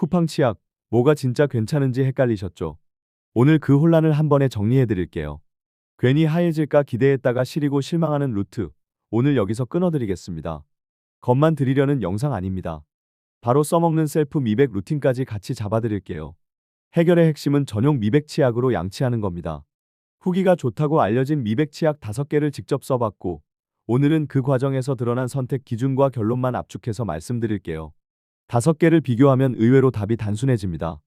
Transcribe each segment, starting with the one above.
쿠팡 치약, 뭐가 진짜 괜찮은지 헷갈리셨죠? 오늘 그 혼란을 한 번에 정리해 드릴게요. 괜히 하얘질까 기대했다가 시리고 실망하는 루트, 오늘 여기서 끊어드리겠습니다. 겁만 드리려는 영상 아닙니다. 바로 써먹는 셀프 미백 루틴까지 같이 잡아드릴게요. 해결의 핵심은 전용 미백 치약으로 양치하는 겁니다. 후기가 좋다고 알려진 미백 치약 5개를 직접 써봤고, 오늘은 그 과정에서 드러난 선택 기준과 결론만 압축해서 말씀드릴게요. 5개를 비교하면 의외로 답이 단순해집니다.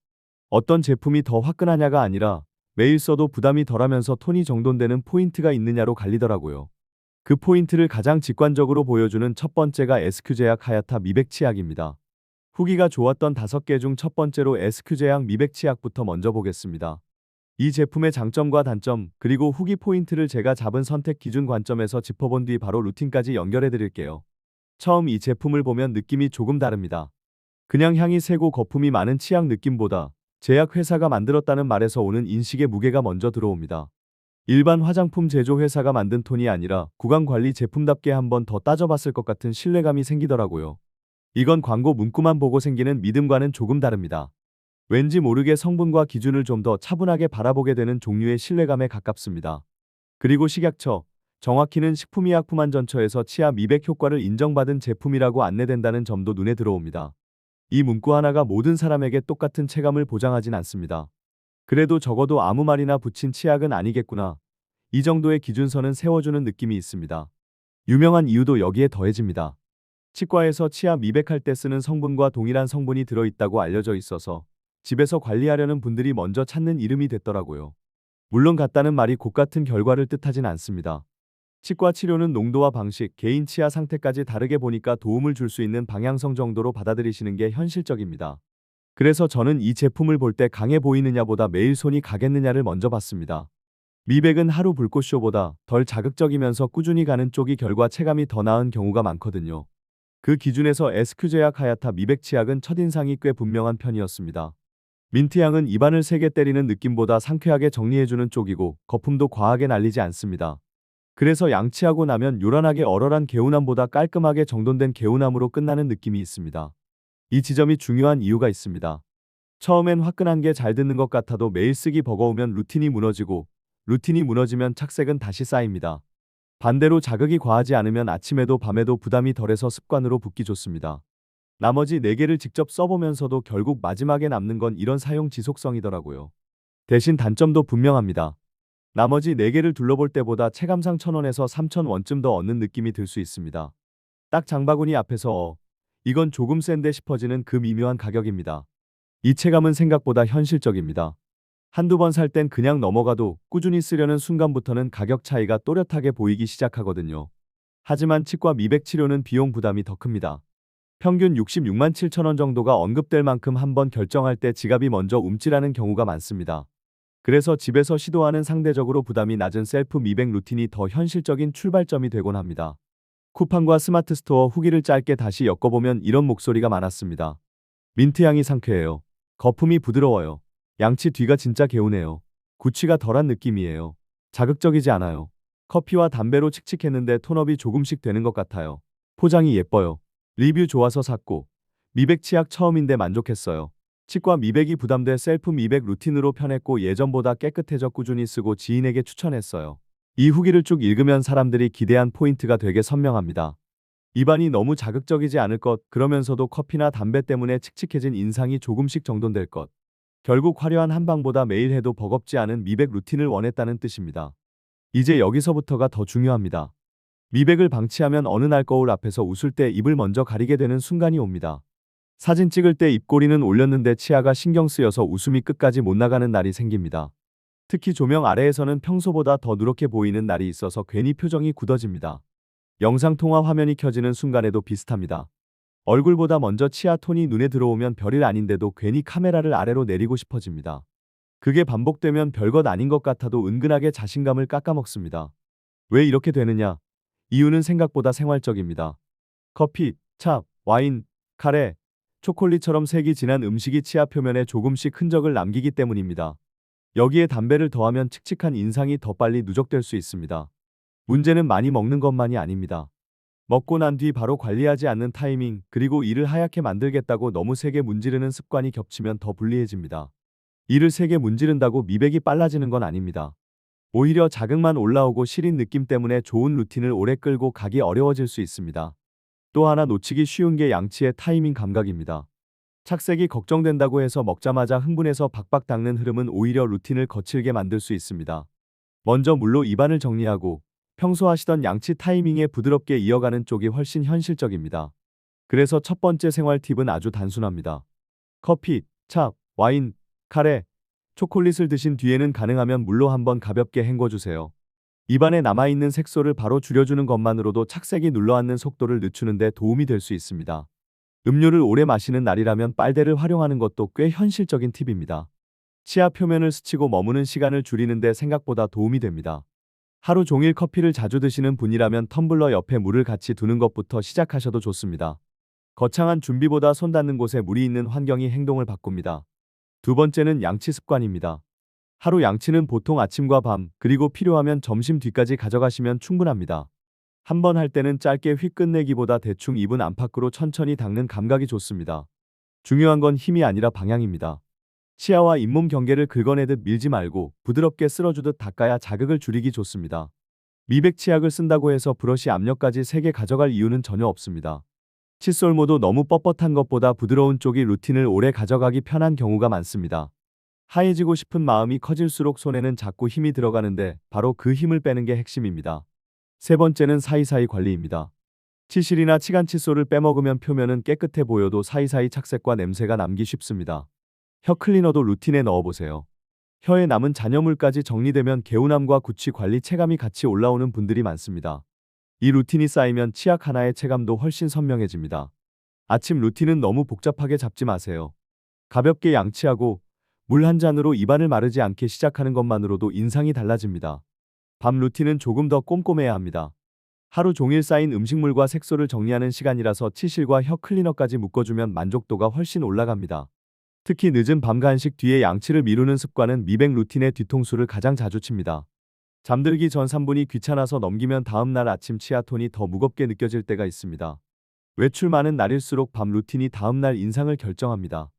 어떤 제품이 더 화끈하냐가 아니라 매일 써도 부담이 덜하면서 톤이 정돈되는 포인트가 있느냐로 갈리더라고요. 그 포인트를 가장 직관적으로 보여주는 첫 번째가 SQ제약 하야타 미백 치약입니다. 후기가 좋았던 5개 중 첫 번째로 SQ제약 미백 치약부터 먼저 보겠습니다. 이 제품의 장점과 단점, 그리고 후기 포인트를 제가 잡은 선택 기준 관점에서 짚어본 뒤 바로 루틴까지 연결해 드릴게요. 처음 이 제품을 보면 느낌이 조금 다릅니다. 그냥 향이 세고 거품이 많은 치약 느낌보다 제약 회사가 만들었다는 말에서 오는 인식의 무게가 먼저 들어옵니다. 일반 화장품 제조 회사가 만든 톤이 아니라 구강 관리 제품답게 한 번 더 따져봤을 것 같은 신뢰감이 생기더라고요. 이건 광고 문구만 보고 생기는 믿음과는 조금 다릅니다. 왠지 모르게 성분과 기준을 좀 더 차분하게 바라보게 되는 종류의 신뢰감에 가깝습니다. 그리고 식약처, 정확히는 식품의약품안전처에서 치아 미백 효과를 인정받은 제품이라고 안내된다는 점도 눈에 들어옵니다. 이 문구 하나가 모든 사람에게 똑같은 체감을 보장하진 않습니다. 그래도 적어도 아무 말이나 붙인 치약은 아니겠구나. 이 정도의 기준선은 세워주는 느낌이 있습니다. 유명한 이유도 여기에 더해집니다. 치과에서 치아 미백할 때 쓰는 성분과 동일한 성분이 들어있다고 알려져 있어서 집에서 관리하려는 분들이 먼저 찾는 이름이 됐더라고요. 물론 같다는 말이 곧 같은 결과를 뜻하진 않습니다. 치과 치료는 농도와 방식, 개인 치아 상태까지 다르게 보니까 도움을 줄 수 있는 방향성 정도로 받아들이시는 게 현실적입니다. 그래서 저는 이 제품을 볼 때 강해 보이느냐보다 매일 손이 가겠느냐를 먼저 봤습니다. 미백은 하루 불꽃쇼보다 덜 자극적이면서 꾸준히 가는 쪽이 결과 체감이 더 나은 경우가 많거든요. 그 기준에서 SQ제약 하야타 미백 치약은 첫인상이 꽤 분명한 편이었습니다. 민트향은 입안을 세게 때리는 느낌보다 상쾌하게 정리해주는 쪽이고 거품도 과하게 날리지 않습니다. 그래서 양치하고 나면 요란하게 얼얼한 개운함보다 깔끔하게 정돈된 개운함으로 끝나는 느낌이 있습니다. 이 지점이 중요한 이유가 있습니다. 처음엔 화끈한 게 잘 듣는 것 같아도 매일 쓰기 버거우면 루틴이 무너지고, 루틴이 무너지면 착색은 다시 쌓입니다. 반대로 자극이 과하지 않으면 아침에도 밤에도 부담이 덜해서 습관으로 붙기 좋습니다. 나머지 4개를 직접 써보면서도 결국 마지막에 남는 건 이런 사용 지속성이더라고요. 대신 단점도 분명합니다. 나머지 4개를 둘러볼 때보다 체감상 1,000원에서 3,000원쯤 더 얻는 느낌이 들 수 있습니다. 딱 장바구니 앞에서 이건 조금 센데 싶어지는 그 미묘한 가격입니다. 이 체감은 생각보다 현실적입니다. 한두 번 살 땐 그냥 넘어가도 꾸준히 쓰려는 순간부터는 가격 차이가 또렷하게 보이기 시작하거든요. 하지만 치과 미백 치료는 비용 부담이 더 큽니다. 평균 66만 7천 원 정도가 언급될 만큼 한번 결정할 때 지갑이 먼저 움찔하는 경우가 많습니다. 그래서 집에서 시도하는 상대적으로 부담이 낮은 셀프 미백 루틴이 더 현실적인 출발점이 되곤 합니다. 쿠팡과 스마트 스토어 후기를 짧게 다시 엮어보면 이런 목소리가 많았습니다. 민트향이 상쾌해요. 거품이 부드러워요. 양치 뒤가 진짜 개운해요. 구취가 덜한 느낌이에요. 자극적이지 않아요. 커피와 담배로 칙칙했는데 톤업이 조금씩 되는 것 같아요. 포장이 예뻐요. 리뷰 좋아서 샀고, 미백 치약 처음인데 만족했어요. 치과 미백이 부담돼 셀프 미백 루틴으로 편했고 예전보다 깨끗해져 꾸준히 쓰고 지인에게 추천했어요. 이 후기를 쭉 읽으면 사람들이 기대한 포인트가 되게 선명합니다. 입안이 너무 자극적이지 않을 것, 그러면서도 커피나 담배 때문에 칙칙해진 인상이 조금씩 정돈될 것. 결국 화려한 한방보다 매일 해도 버겁지 않은 미백 루틴을 원했다는 뜻입니다. 이제 여기서부터가 더 중요합니다. 미백을 방치하면 어느 날 거울 앞에서 웃을 때 입을 먼저 가리게 되는 순간이 옵니다. 사진 찍을 때 입꼬리는 올렸는데 치아가 신경 쓰여서 웃음이 끝까지 못 나가는 날이 생깁니다. 특히 조명 아래에서는 평소보다 더 누렇게 보이는 날이 있어서 괜히 표정이 굳어집니다. 영상통화 화면이 켜지는 순간에도 비슷합니다. 얼굴보다 먼저 치아 톤이 눈에 들어오면 별일 아닌데도 괜히 카메라를 아래로 내리고 싶어집니다. 그게 반복되면 별것 아닌 것 같아도 은근하게 자신감을 깎아먹습니다. 왜 이렇게 되느냐? 이유는 생각보다 생활적입니다. 커피, 차, 와인, 카레, 초콜릿처럼 색이 진한 음식이 치아 표면에 조금씩 흔적을 남기기 때문입니다. 여기에 담배를 더하면 칙칙한 인상이 더 빨리 누적될 수 있습니다. 문제는 많이 먹는 것만이 아닙니다. 먹고 난 뒤 바로 관리하지 않는 타이밍, 그리고 이를 하얗게 만들겠다고 너무 세게 문지르는 습관이 겹치면 더 불리해집니다. 이를 세게 문지른다고 미백이 빨라지는 건 아닙니다. 오히려 자극만 올라오고 시린 느낌 때문에 좋은 루틴을 오래 끌고 가기 어려워질 수 있습니다. 또 하나 놓치기 쉬운 게 양치의 타이밍 감각입니다. 착색이 걱정된다고 해서 먹자마자 흥분해서 박박 닦는 흐름은 오히려 루틴을 거칠게 만들 수 있습니다. 먼저 물로 입안을 정리하고 평소 하시던 양치 타이밍에 부드럽게 이어가는 쪽이 훨씬 현실적입니다. 그래서 첫 번째 생활 팁은 아주 단순합니다. 커피, 차, 와인, 카레, 초콜릿을 드신 뒤에는 가능하면 물로 한번 가볍게 헹궈주세요. 입안에 남아있는 색소를 바로 줄여주는 것만으로도 착색이 눌러앉는 속도를 늦추는 데 도움이 될 수 있습니다. 음료를 오래 마시는 날이라면 빨대를 활용하는 것도 꽤 현실적인 팁입니다. 치아 표면을 스치고 머무는 시간을 줄이는 데 생각보다 도움이 됩니다. 하루 종일 커피를 자주 드시는 분이라면 텀블러 옆에 물을 같이 두는 것부터 시작하셔도 좋습니다. 거창한 준비보다 손 닿는 곳에 물이 있는 환경이 행동을 바꿉니다. 두 번째는 양치 습관입니다. 하루 양치는 보통 아침과 밤, 그리고 필요하면 점심 뒤까지 가져가시면 충분합니다. 한 번 할 때는 짧게 휙 끝내기보다 대충 입은 안팎으로 천천히 닦는 감각이 좋습니다. 중요한 건 힘이 아니라 방향입니다. 치아와 잇몸 경계를 긁어내듯 밀지 말고 부드럽게 쓸어주듯 닦아야 자극을 줄이기 좋습니다. 미백 치약을 쓴다고 해서 브러쉬 압력까지 세게 가져갈 이유는 전혀 없습니다. 칫솔모도 너무 뻣뻣한 것보다 부드러운 쪽이 루틴을 오래 가져가기 편한 경우가 많습니다. 하얘지고 싶은 마음이 커질수록 손에는 자꾸 힘이 들어가는데 바로 그 힘을 빼는 게 핵심입니다. 세 번째는 사이사이 관리입니다. 치실이나 치간 칫솔을 빼먹으면 표면은 깨끗해 보여도 사이사이 착색과 냄새가 남기 쉽습니다. 혀 클리너도 루틴에 넣어보세요. 혀에 남은 잔여물까지 정리되면 개운함과 구취 관리 체감이 같이 올라오는 분들이 많습니다. 이 루틴이 쌓이면 치약 하나의 체감도 훨씬 선명해집니다. 아침 루틴은 너무 복잡하게 잡지 마세요. 가볍게 양치하고 물 한 잔으로 입안을 마르지 않게 시작하는 것만으로도 인상이 달라집니다. 밤 루틴은 조금 더 꼼꼼해야 합니다. 하루 종일 쌓인 음식물과 색소를 정리하는 시간이라서 치실과 혀 클리너까지 묶어주면 만족도가 훨씬 올라갑니다. 특히 늦은 밤 간식 뒤에 양치를 미루는 습관은 미백 루틴의 뒤통수를 가장 자주 칩니다. 잠들기 전 3분이 귀찮아서 넘기면 다음날 아침 치아톤이 더 무겁게 느껴질 때가 있습니다. 외출 많은 날일수록 밤 루틴이 다음날 인상을 결정합니다.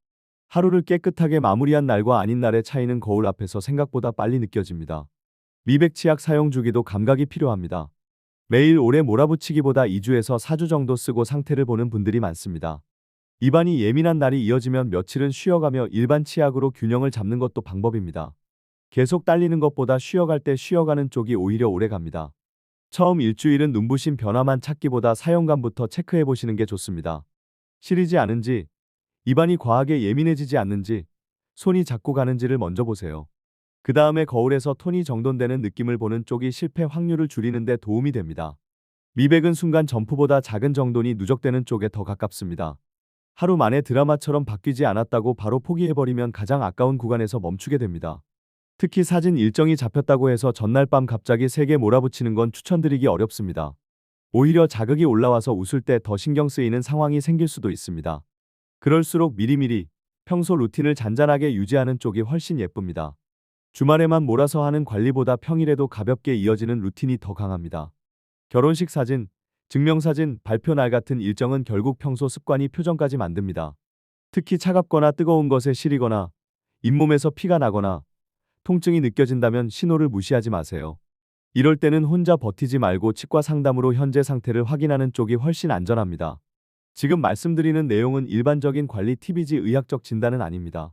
하루를 깨끗하게 마무리한 날과 아닌 날의 차이는 거울 앞에서 생각보다 빨리 느껴집니다. 미백 치약 사용 주기도 감각이 필요합니다. 매일 오래 몰아붙이기보다 2주에서 4주 정도 쓰고 상태를 보는 분들이 많습니다. 입안이 예민한 날이 이어지면 며칠은 쉬어가며 일반 치약으로 균형을 잡는 것도 방법입니다. 계속 딸리는 것보다 쉬어갈 때 쉬어가는 쪽이 오히려 오래 갑니다. 처음 일주일은 눈부신 변화만 찾기보다 사용감부터 체크해 보시는 게 좋습니다. 시리지 않은지, 입안이 과하게 예민해지지 않는지, 손이 자꾸 가는지를 먼저 보세요. 그 다음에 거울에서 톤이 정돈되는 느낌을 보는 쪽이 실패 확률을 줄이는 데 도움이 됩니다. 미백은 순간 점프보다 작은 정돈이 누적되는 쪽에 더 가깝습니다. 하루 만에 드라마처럼 바뀌지 않았다고 바로 포기해버리면 가장 아까운 구간에서 멈추게 됩니다. 특히 사진 일정이 잡혔다고 해서 전날 밤 갑자기 세게 몰아붙이는 건 추천드리기 어렵습니다. 오히려 자극이 올라와서 웃을 때 더 신경 쓰이는 상황이 생길 수도 있습니다. 그럴수록 미리미리 평소 루틴을 잔잔하게 유지하는 쪽이 훨씬 예쁩니다. 주말에만 몰아서 하는 관리보다 평일에도 가볍게 이어지는 루틴이 더 강합니다. 결혼식 사진, 증명사진, 발표 날 같은 일정은 결국 평소 습관이 표정까지 만듭니다. 특히 차갑거나 뜨거운 것에 시리거나 잇몸에서 피가 나거나 통증이 느껴진다면 신호를 무시하지 마세요. 이럴 때는 혼자 버티지 말고 치과 상담으로 현재 상태를 확인하는 쪽이 훨씬 안전합니다. 지금 말씀드리는 내용은 일반적인 관리 팁이지 의학적 진단은 아닙니다.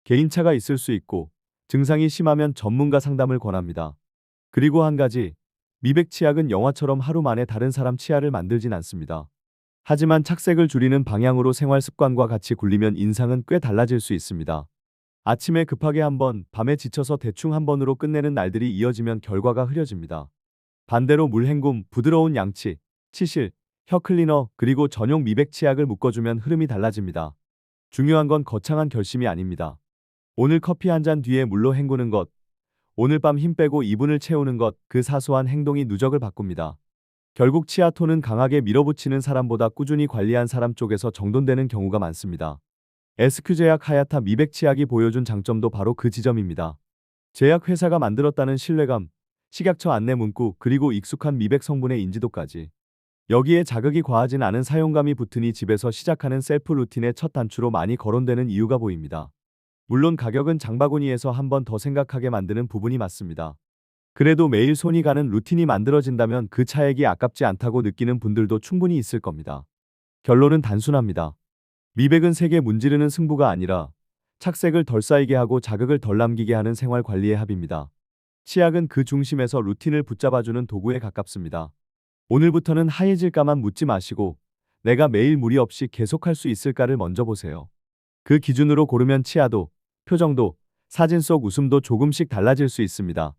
개인차가 있을 수 있고 증상이 심하면 전문가 상담을 권합니다. 그리고 한 가지, 미백 치약은 영화처럼 하루 만에 다른 사람 치아를 만들진 않습니다. 하지만 착색을 줄이는 방향으로 생활 습관과 같이 굴리면 인상은 꽤 달라질 수 있습니다. 아침에 급하게 한 번, 밤에 지쳐서 대충 한 번으로 끝내는 날들이 이어지면 결과가 흐려집니다. 반대로 물 헹굼, 부드러운 양치, 치실, 혀 클리너, 그리고 전용 미백 치약을 묶어주면 흐름이 달라집니다. 중요한 건 거창한 결심이 아닙니다. 오늘 커피 한 잔 뒤에 물로 헹구는 것, 오늘 밤 힘 빼고 2분을 채우는 것, 그 사소한 행동이 누적을 바꿉니다. 결국 치아톤은 강하게 밀어붙이는 사람보다 꾸준히 관리한 사람 쪽에서 정돈되는 경우가 많습니다. SQ제약 하야타 미백 치약이 보여준 장점도 바로 그 지점입니다. 제약회사가 만들었다는 신뢰감, 식약처 안내 문구, 그리고 익숙한 미백 성분의 인지도까지. 여기에 자극이 과하진 않은 사용감이 붙으니 집에서 시작하는 셀프 루틴의 첫 단추로 많이 거론되는 이유가 보입니다. 물론 가격은 장바구니에서 한 번 더 생각하게 만드는 부분이 맞습니다. 그래도 매일 손이 가는 루틴이 만들어진다면 그 차액이 아깝지 않다고 느끼는 분들도 충분히 있을 겁니다. 결론은 단순합니다. 미백은 색에 문지르는 승부가 아니라 착색을 덜 쌓이게 하고 자극을 덜 남기게 하는 생활 관리의 합입니다. 치약은 그 중심에서 루틴을 붙잡아주는 도구에 가깝습니다. 오늘부터는 하얘질까만 묻지 마시고 내가 매일 무리 없이 계속할 수 있을까를 먼저 보세요. 그 기준으로 고르면 치아도, 표정도, 사진 속 웃음도 조금씩 달라질 수 있습니다.